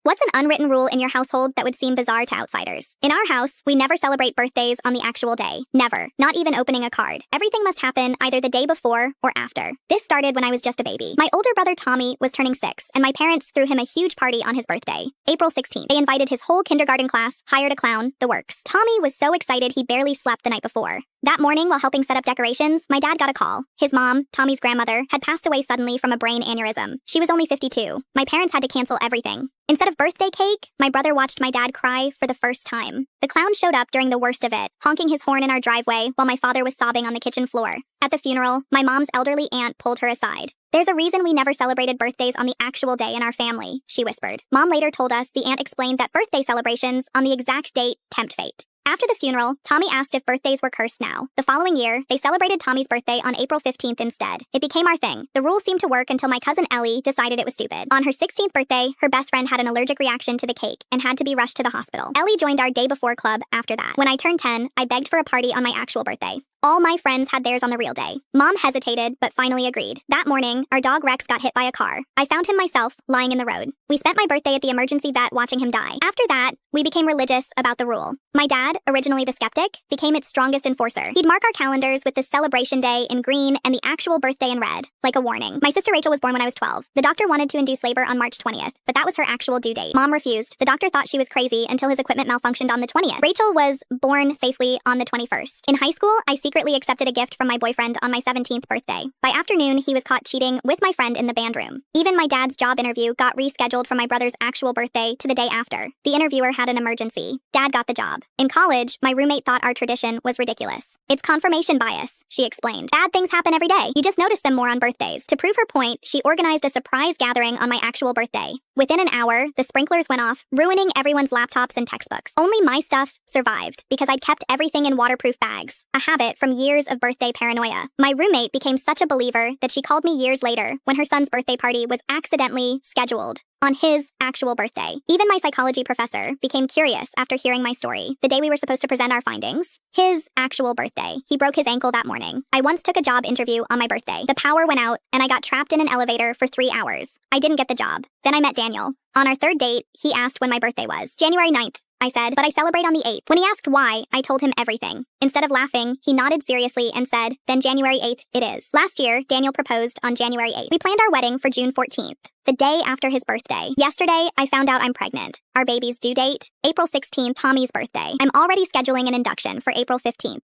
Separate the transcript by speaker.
Speaker 1: What's an unwritten rule in your household that would seem bizarre to outsiders? In our house, we never celebrate birthdays on the actual day. Never. Not even opening a card. Everything must happen either the day before or after. This started when I was just a baby. My older brother Tommy was turning 6, and my parents threw him a huge party on his birthday, April 16th. They invited his whole kindergarten class, hired a clown, the works. Tommy was so excited he barely slept the night before. That morning, while helping set up decorations, my dad got a call. His mom, Tommy's grandmother, had passed away suddenly from a brain aneurysm. She was only 52. My parents had to cancel everything. Instead of birthday cake, my brother watched my dad cry for the first time. The clown showed up during the worst of it, honking his horn in our driveway while my father was sobbing on the kitchen floor. At the funeral, my mom's elderly aunt pulled her aside. "There's a reason we never celebrated birthdays on the actual day in our family," she whispered. Mom later told us the aunt explained that birthday celebrations on the exact date tempt fate. After the funeral, Tommy asked if birthdays were cursed now. The following year, they celebrated Tommy's birthday on April 15th instead. It became our thing. The rule seemed to work until my cousin Ellie decided it was stupid. On her 16th birthday, her best friend had an allergic reaction to the cake and had to be rushed to the hospital. Ellie joined our day before club after that. When I turned 10, I begged for a party on my actual birthday. All my friends had theirs on the real day. Mom hesitated, but finally agreed. That morning, our dog Rex got hit by a car. I found him myself, lying in the road. We spent my birthday at the emergency vet watching him die. After that, we became religious about the rule. My dad, originally the skeptic, became its strongest enforcer. He'd mark our calendars with the celebration day in green and the actual birthday in red, like a warning. My sister Rachel was born when I was 12. The doctor wanted to induce labor on March 20th, but that was her actual due date. Mom refused. The doctor thought she was crazy until his equipment malfunctioned on the 20th. Rachel was born safely on the 21st. In high school, I secretly accepted a gift from my boyfriend on my 17th birthday. By afternoon, he was caught cheating with my friend in the band room. Even my dad's job interview got rescheduled from my brother's actual birthday to the day after. The interviewer had an emergency. Dad got the job. In college, my roommate thought our tradition was ridiculous. "It's confirmation bias," she explained. "Bad things happen every day. You just notice them more on birthdays." To prove her point, she organized a surprise gathering on my actual birthday. Within an hour, the sprinklers went off, ruining everyone's laptops and textbooks. Only my stuff survived because I'd kept everything in waterproof bags, a habit from years of birthday paranoia. My roommate became such a believer that she called me years later when her son's birthday party was accidentally scheduled on his actual birthday. Even my psychology professor became curious after hearing my story. The day we were supposed to present our findings, his actual birthday. He broke his ankle that morning. I once took a job interview on my birthday. The power went out, and I got trapped in an elevator for 3 hours. I didn't get the job. Then I met Daniel. On our third date, he asked when my birthday was. "January 9th. I said, "but I celebrate on the 8th. When he asked why, I told him everything. Instead of laughing, he nodded seriously and said, "Then January 8th it is." Last year, Daniel proposed on January 8th. We planned our wedding for June 14th, the day after his birthday. Yesterday, I found out I'm pregnant. Our baby's due date, April 16th, Tommy's birthday. I'm already scheduling an induction for April 15th.